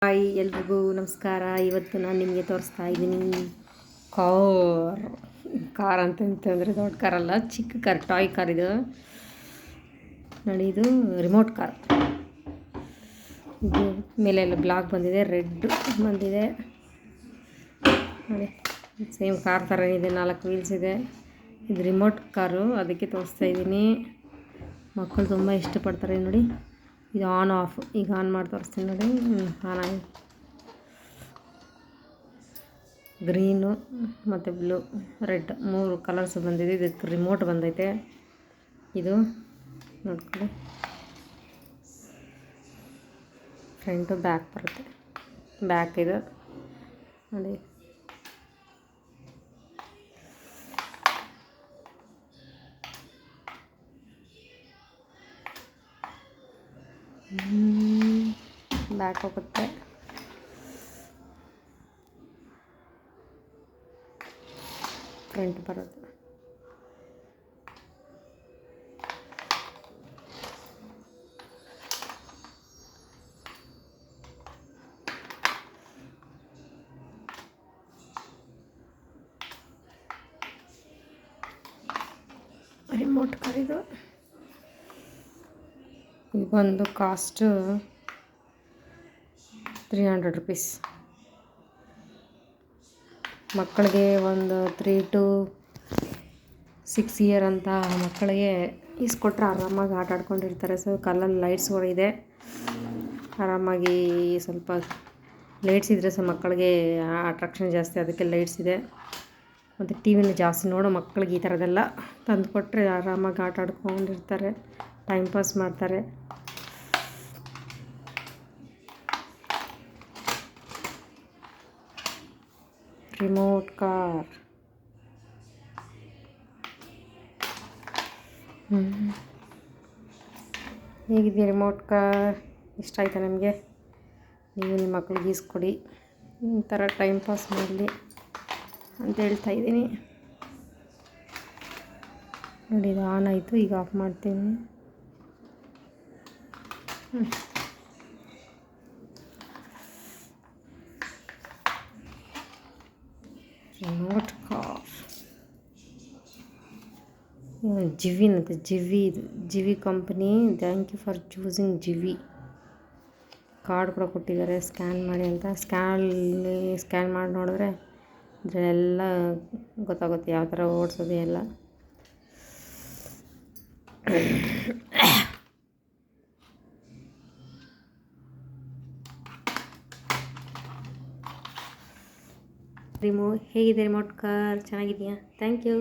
Hi ಎಲ್ರಿಗೂ ನಮಸ್ಕಾರ. ಇವತ್ತು ನಾನು ನಿಮಗೆ ತೋರಿಸ್ತಾ ಇದ್ದೀನಿ ಕಾರ್ ಅಂತಂತಂದರೆ ದೊಡ್ಡ ಕಾರಲ್ಲ, ಚಿಕ್ಕ ಕಾರ್, ಟಾಯ್ ಕಾರ್. ಇದು ನೋಡಿ, ಇದು ರಿಮೋಟ್ ಕಾರ್. ಇದು ಮೇಲೆಲ್ಲ ಬ್ಲಾಕ್ ಬಂದಿದೆ, ರೆಡ್ ಬಂದಿದೆ ನೋಡಿ. ಸೇಮ್ ಕಾರ್ ಥರ ಇದೆ, 4 ವೀಲ್ಸ್ ಇದೆ. ಇದು ರಿಮೋಟ್ ಕಾರು, ಅದಕ್ಕೆ ತೋರಿಸ್ತಾ ಇದ್ದೀನಿ. ಮಕ್ಕಳು ತುಂಬ ಇಷ್ಟಪಡ್ತಾರೆ ನೋಡಿ. ಇದು ಆನ್ ಆಫ್. ಈಗ ಆನ್ ಮಾಡಿ ತೋರಿಸ್ತೀನಿ ನೋಡಿ. ಆನ್ ಆಗಿ ಗ್ರೀನು ಮತ್ತು ಬ್ಲೂ, ರೆಡ್ 3 ಕಲರ್ಸ್ ಬಂದಿದೆ. ಇದಕ್ಕೆ ರಿಮೋಟ್ ಬಂದೈತೆ. ಇದು ನೋಡ್ಕೊಳ್ಳಿ, ಫ್ರಂಟು ಬ್ಯಾಕ್ ಬರುತ್ತೆ. ಬ್ಯಾಕ್ ಇದು ನೋಡಿ. ಬ್ಯಾಕ್ ಹೋಗುತ್ತೆ, ಫ್ರಂಟ್ ಬರುತ್ತೆ. ರಿಮೋಟ್ ಕಾರ್ ಇದು ಬಂದು ಕಾಸ್ಟು 300 ರುಪೀಸ್. ಮಕ್ಕಳಿಗೆ ಒಂದು 3 to 6 ಇಯರ್ ಅಂತ ಮಕ್ಕಳಿಗೆ ಇಸ್ಕೊಟ್ರೆ ಆರಾಮಾಗಿ ಆಟ ಆಡ್ಕೊಂಡಿರ್ತಾರೆ. ಸೊ ಕಲ್ಲಲ್ಲಿ ಲೈಟ್ಸ್ಗಳು ಇದೆ, ಆರಾಮಾಗಿ ಸ್ವಲ್ಪ ಲೈಟ್ಸ್ ಇದ್ದರೆ ಸೊ ಮಕ್ಕಳಿಗೆ ಅಟ್ರಾಕ್ಷನ್ ಜಾಸ್ತಿ, ಅದಕ್ಕೆ ಲೈಟ್ಸ್ ಇದೆ. ಮತ್ತು ಟಿ ವಿನ ಜಾಸ್ತಿ ನೋಡೋ ಮಕ್ಕಳಿಗೆ ಈ ಥರದ್ದೆಲ್ಲ ತಂದುಕೊಟ್ರೆ ಆರಾಮಾಗಿ ಆಟ ಆಡ್ಕೊಂಡಿರ್ತಾರೆ, ಟೈಮ್ ಪಾಸ್ ಮಾಡ್ತಾರೆ. ರಿಮೋಟ್ ಕಾರ್ ಹೇಗಿದೆ? ರಿಮೋಟ್ ಕಾರ್ ಇಷ್ಟ ಆಯ್ತಾ ನಿಮಗೆ? ನೀವು ನಿಮ್ಮ ಮಕ್ಕಳಿಗೆ ಈಸ್ಕೊಡಿ, ಈ ಥರ ಟೈಮ್ ಪಾಸ್ ಮಾಡಲಿ ಅಂತ ಹೇಳ್ತಾ ಇದ್ದೀನಿ ನೋಡಿ. ಇದು ಆನ್ ಆಯಿತು, ಈಗ ಆಫ್ ಮಾಡ್ತೀನಿ. ರಿಮೋಟ್ ಕಾರ್ ಜಿವಿ ಅಂತ, GV company. Thank you for choosing GV. Card ಕೂಡ ಕೊಟ್ಟಿದ್ದಾರೆ, ಸ್ಕ್ಯಾನ್ ಮಾಡಿ ಅಂತ. ಸ್ಕ್ಯಾನ್ ಮಾಡಿ ನೋಡಿದ್ರೆ ಇದರೆಲ್ಲ ಗೊತ್ತಾಗುತ್ತೆ ಯಾವ ಥರ ಓಡಿಸೋದು ಎಲ್ಲ. ಹೇಗಿದೆ ರಿಮೋಟ್ ಕಾರ್? ಚೆನ್ನಾಗಿದೆಯಾ? Thank you.